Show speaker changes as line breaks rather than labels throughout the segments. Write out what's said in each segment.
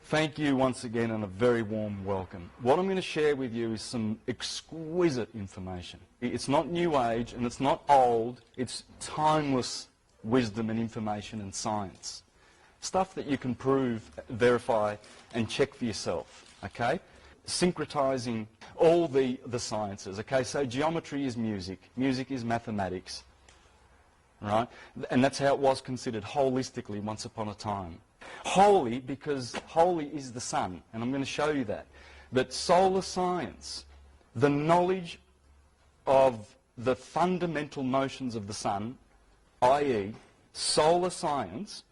Thank you once again and a very warm welcome. What I'm going to share with you is some exquisite information. It's not new age and it's not old, it's timeless wisdom and information and science. Stuff that you can prove, verify and check for yourself, okay? Syncretizing all the sciences, okay? So geometry is music, music is mathematics, right? And that's how it was considered holistically once upon a time. Holy, because holy is the sun, and I'm going to show you that. But solar science, the knowledge of the fundamental motions of the sun, i.e. solar science,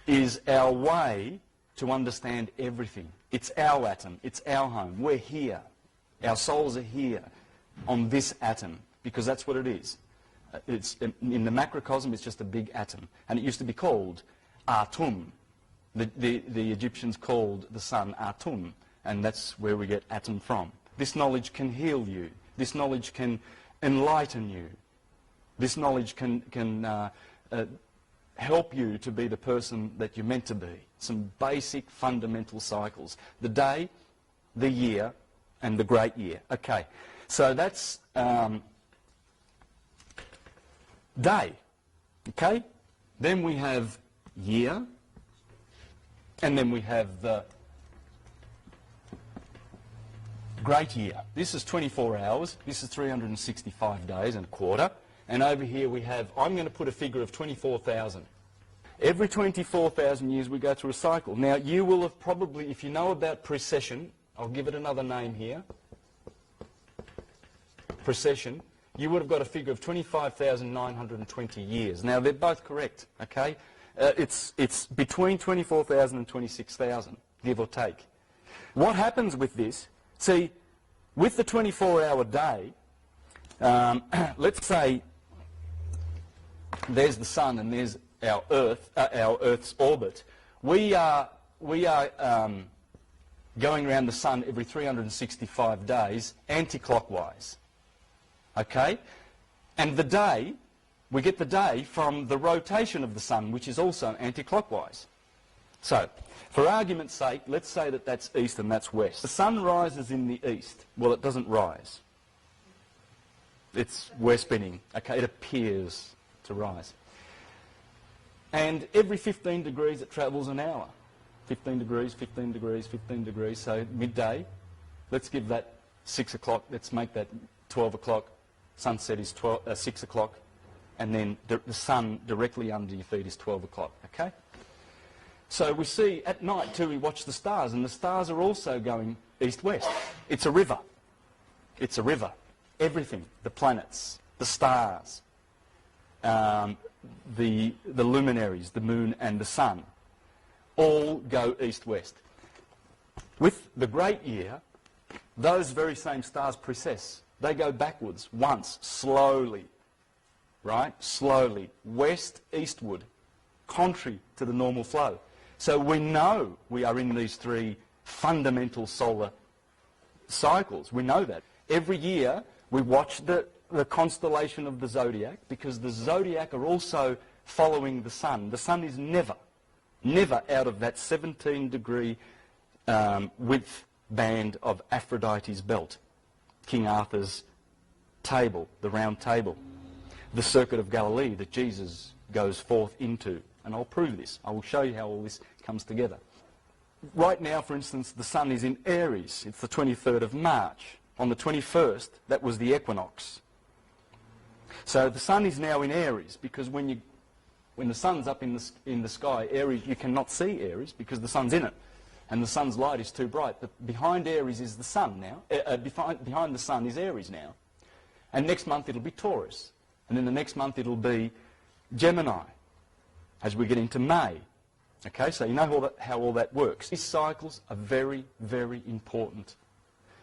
is our way to understand everything. It's our atom, it's our home, we're here. Our souls are here on this atom, because that's what it is. It's, in the macrocosm, it's just a big atom, and it used to be called Atum. The Egyptians called the sun Atum, and that's where we get atom from. This knowledge can heal you. This knowledge can enlighten you. This knowledge can help you to be the person that you're meant to be. Some basic fundamental cycles. The day, the year, and the great year. Okay, so that's day. Okay, then we have year, and then we have the great year. This is 24 hours, this is 365 days and a quarter, and over here we have, I'm going to put a figure of 24,000. Every 24,000 years we go through a cycle. Now you will have probably, if you know about precession, I'll give it another name here, precession, you would have got a figure of 25,920 years. Now they're both correct, okay? It's between 24,000 and 26,000, give or take. What happens with this, see, with the 24-hour day, let's say there's the sun and there's our Earth's orbit. We are going around the sun every 365 days, anti-clockwise, okay? And the day, we get the day from the rotation of the sun, which is also anti-clockwise. So, for argument's sake, let's say that that's east and that's west. The sun rises in the east. Well, it doesn't rise. We're spinning. Okay, it appears to rise. And every 15 degrees it travels an hour. 15 degrees, 15 degrees, 15 degrees. So midday, let's give that 6 o'clock. Let's make that 12 o'clock. Sunset is 6 o'clock. And then the sun directly under your feet is 12 o'clock, okay? So we see, at night too, we watch the stars, and the stars are also going east-west. It's a river. It's a river. Everything, the planets, the stars, the luminaries, the moon and the sun, all go east-west. With the great year, those very same stars precess. They go backwards once, slowly. Right? Slowly, west, eastward, contrary to the normal flow. So we know we are in these three fundamental solar cycles. We know that. Every year we watch the constellation of the zodiac, because the zodiac are also following the sun. The sun is never out of that 17-degree width band of Aphrodite's belt, King Arthur's table, the round table. The circuit of Galilee that Jesus goes forth into. And I'll prove this. I will show you how all this comes together. Right now, for instance, the sun is in Aries. It's the 23rd of March. On the 21st, that was the equinox. So the sun is now in Aries, because when the sun's up in the sky, Aries, you cannot see Aries because the sun's in it. And the sun's light is too bright. But behind Aries is the sun now. Behind the sun is Aries now. And next month it'll be Taurus. And then the next month it'll be Gemini, as we get into May. Okay, so you know how all that works. These cycles are very, very important.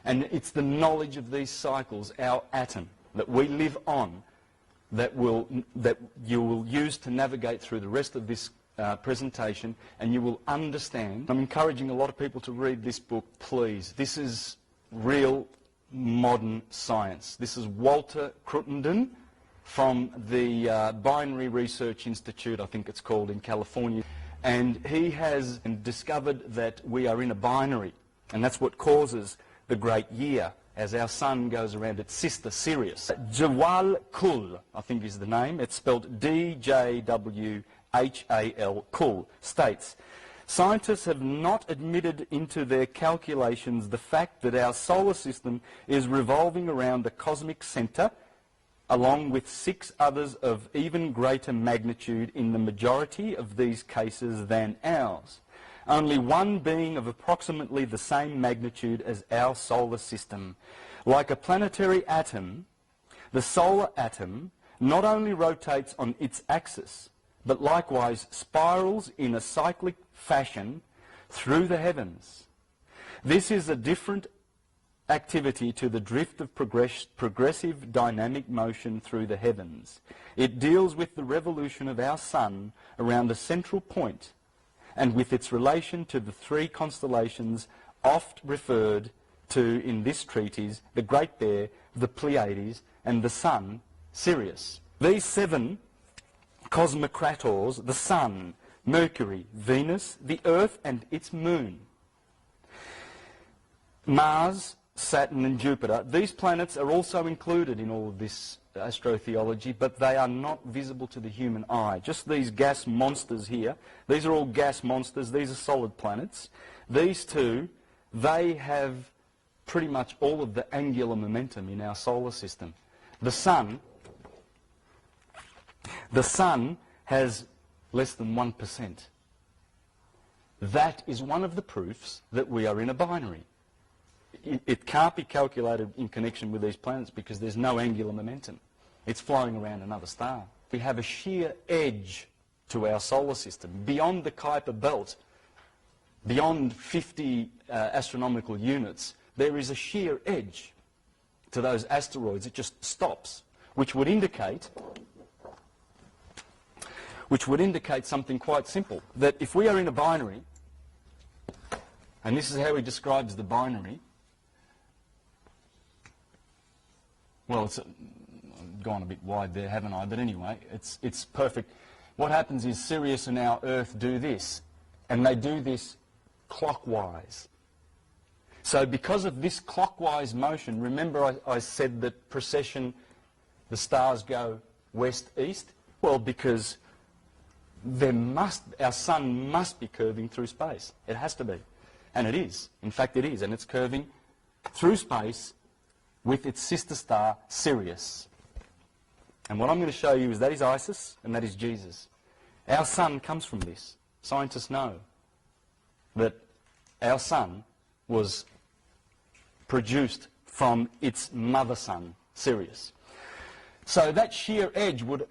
And it's the knowledge of these cycles, our atom, that we live on, that you will use to navigate through the rest of this presentation, and you will understand. I'm encouraging a lot of people to read this book, please. This is real modern science. This is Walter Cruttenden from the Binary Research Institute, I think it's called, in California. And he has discovered that we are in a binary, and that's what causes the great year as our sun goes around its sister Sirius. Jawal Kul, I think is the name. It's spelled D-J-W-H-A-L, Kul, states, scientists have not admitted into their calculations the fact that our solar system is revolving around a cosmic centre, along with 6 others of even greater magnitude in the majority of these cases than ours, only one being of approximately the same magnitude as our solar system. Like a planetary atom, the solar atom not only rotates on its axis, but likewise spirals in a cyclic fashion through the heavens. This is a different activity to the drift of progressive dynamic motion through the heavens. It deals with the revolution of our sun around a central point and with its relation to the 3 constellations oft referred to in this treatise, the Great Bear, the Pleiades, and the Sun, Sirius. These 7 cosmocrators, the Sun, Mercury, Venus, the Earth and its moon, Mars, Saturn and Jupiter, these planets are also included in all of this astrotheology, but they are not visible to the human eye. Just these gas monsters here, these are all gas monsters, these are solid planets. These 2, they have pretty much all of the angular momentum in our solar system. The Sun has less than 1%. That is one of the proofs that we are in a binary. It can't be calculated in connection with these planets because there's no angular momentum. It's flowing around another star. We have a sheer edge to our solar system. Beyond the Kuiper belt, beyond 50 astronomical units, there is a sheer edge to those asteroids. It just stops, which would indicate something quite simple, that if we are in a binary, and this is how he describes the binary. Well, I've gone a bit wide there, haven't I? But anyway, it's perfect. What happens is Sirius and our Earth do this, and they do this clockwise. So because of this clockwise motion, remember I said that precession, the stars go west-east? Well, because our sun must be curving through space. It has to be. And it is. In fact, it is. And it's curving through space with its sister star, Sirius. And what I'm going to show you is that is Isis and that is Jesus. Our sun comes from this. Scientists know that our sun was produced from its mother sun, Sirius. So that sheer edge would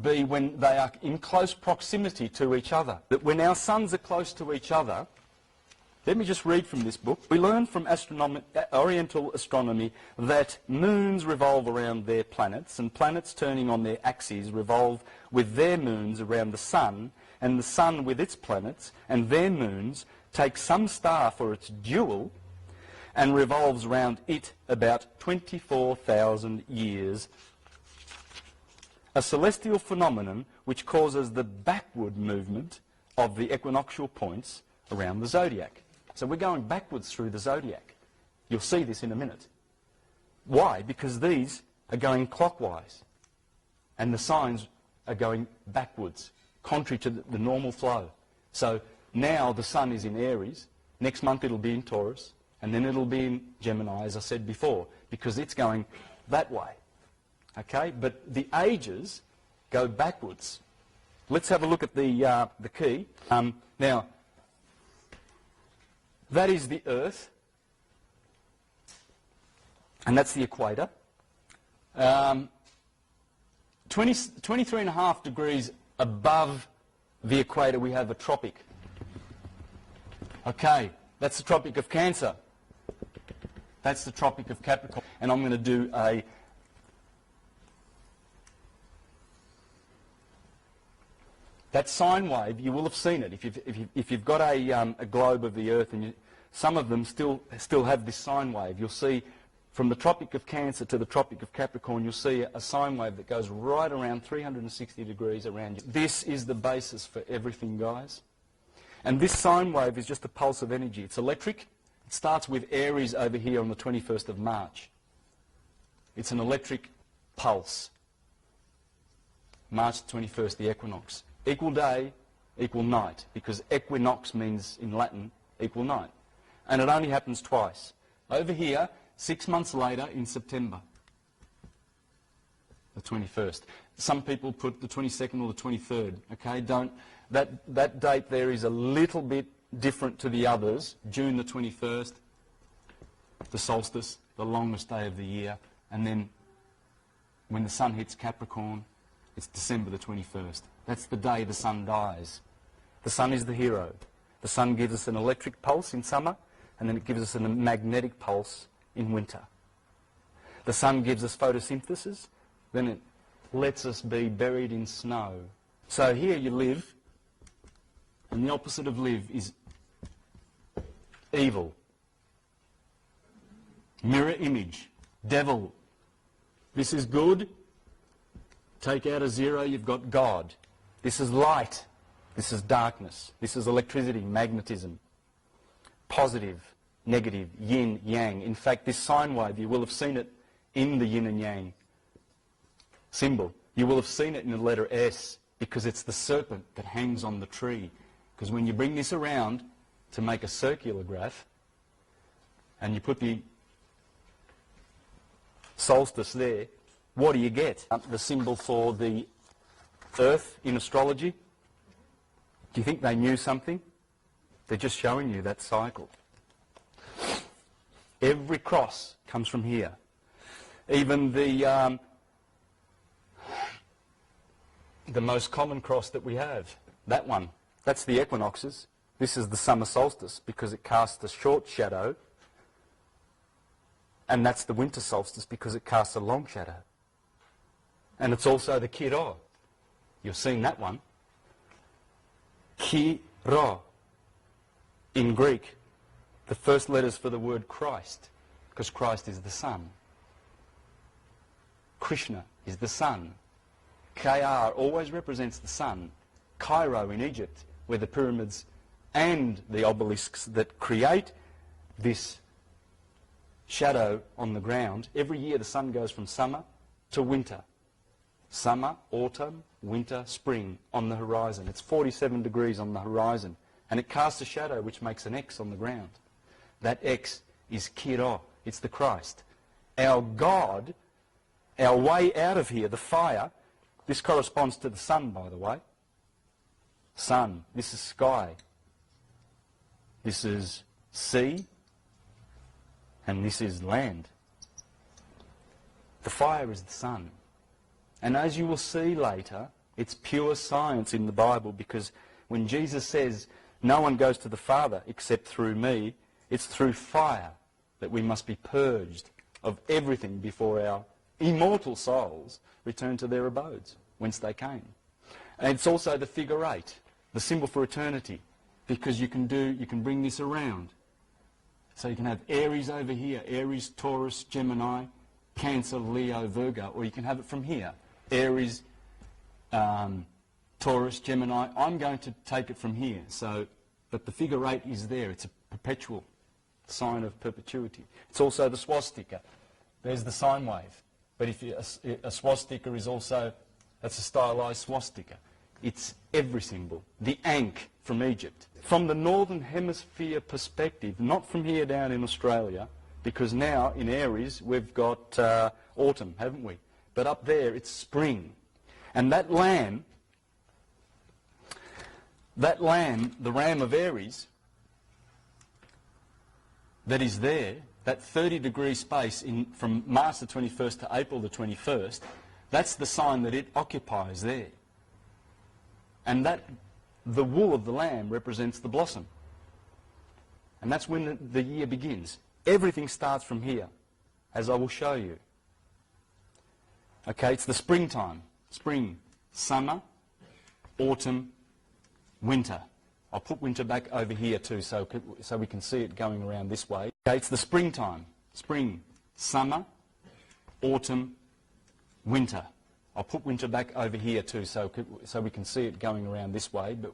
be when they are in close proximity to each other. That when our suns are close to each other, let me just read from this book. We learn from Oriental astronomy that moons revolve around their planets, and planets turning on their axes revolve with their moons around the sun, and the sun with its planets and their moons take some star for its dual and revolves round it about 24,000 years. A celestial phenomenon which causes the backward movement of the equinoctial points around the zodiac. So we're going backwards through the zodiac. You'll see this in a minute. Why? Because these are going clockwise and the signs are going backwards, contrary to the normal flow. So now the sun is in Aries, next month it'll be in Taurus, and then it'll be in Gemini, as I said before, because it's going that way. Okay? But the ages go backwards. Let's have a look at the key. Now, that is the Earth, and that's the equator. 23.5 degrees above the equator we have a tropic. Okay, that's the Tropic of Cancer. That's the Tropic of Capricorn. And I'm going to do that sine wave. You will have seen it if you've got a globe of the Earth, and some of them still have this sine wave. You'll see from the Tropic of Cancer to the Tropic of Capricorn, you'll see a sine wave that goes right around 360 degrees around you. This is the basis for everything, guys. And this sine wave is just a pulse of energy. It's electric. It starts with Aries over here on the 21st of March. It's an electric pulse. March 21st, the equinox. Equal day, equal night, because equinox means, in Latin, equal night. And it only happens twice. Over here, 6 months later in September, the 21st. Some people put the 22nd or the 23rd, okay? That date there is a little bit different to the others. June the 21st, the solstice, the longest day of the year, and then when the sun hits Capricorn, it's December the 21st. That's the day the sun dies. The sun is the hero. The sun gives us an electric pulse in summer, and then it gives us a magnetic pulse in winter. The sun gives us photosynthesis, then it lets us be buried in snow. So here you live, and the opposite of live is evil. Mirror image, devil. This is good. Take out a zero, you've got God. This is light. This is darkness. This is electricity, magnetism. Positive, negative, yin, yang. In fact, this sine wave, you will have seen it in the yin and yang symbol. You will have seen it in the letter S, because it's the serpent that hangs on the tree. Because when you bring this around to make a circular graph, and you put the solstice there, what do you get? The symbol for the Earth in astrology. Do you think they knew something? They're just showing you that cycle. Every cross comes from here. Even the most common cross that we have, that one, that's the equinoxes. This is the summer solstice because it casts a short shadow, and that's the winter solstice because it casts a long shadow. And it's also the Kiro. You've seen that one. Kiro. In Greek, the first letters for the word Christ, because Christ is the sun. Krishna is the sun. KR always represents the sun. Cairo in Egypt, where the pyramids and the obelisks that create this shadow on the ground, every year the sun goes from summer to winter. Summer, autumn, winter, spring on the horizon. It's 47 degrees on the horizon. And it casts a shadow which makes an X on the ground. That X is Kiro. It's the Christ. Our God, our way out of here, the fire, this corresponds to the sun, by the way. Sun. This is sky. This is sea. And this is land. The fire is the sun. And as you will see later, it's pure science in the Bible, because when Jesus says, no one goes to the Father except through me, it's through fire that we must be purged of everything before our immortal souls return to their abodes, whence they came. And it's also the figure 8, the symbol for eternity, because you can bring this around. So you can have Aries over here, Aries, Taurus, Gemini, Cancer, Leo, Virgo, or you can have it from here. Aries, Taurus, Gemini. I'm going to take it from here. But the figure 8 is there. It's a perpetual sign of perpetuity. It's also the swastika. There's the sine wave. But a swastika is also, that's a stylized swastika. It's every symbol. The Ankh from Egypt. From the northern hemisphere perspective, not from here down in Australia, because now in Aries we've got autumn, haven't we? But up there it's spring. And that lamb, the ram of Aries, that is there, that 30-degree space from March the 21st to April the 21st, that's the sign that it occupies there. And the wool of the lamb represents the blossom. And that's when the year begins. Everything starts from here, as I will show you. Okay, it's the springtime. Spring, summer, autumn, winter. I'll put winter back over here too so we can see it going around this way. Okay, it's the springtime. Spring, summer, autumn, winter. I'll put winter back over here too so we can see it going around this way, but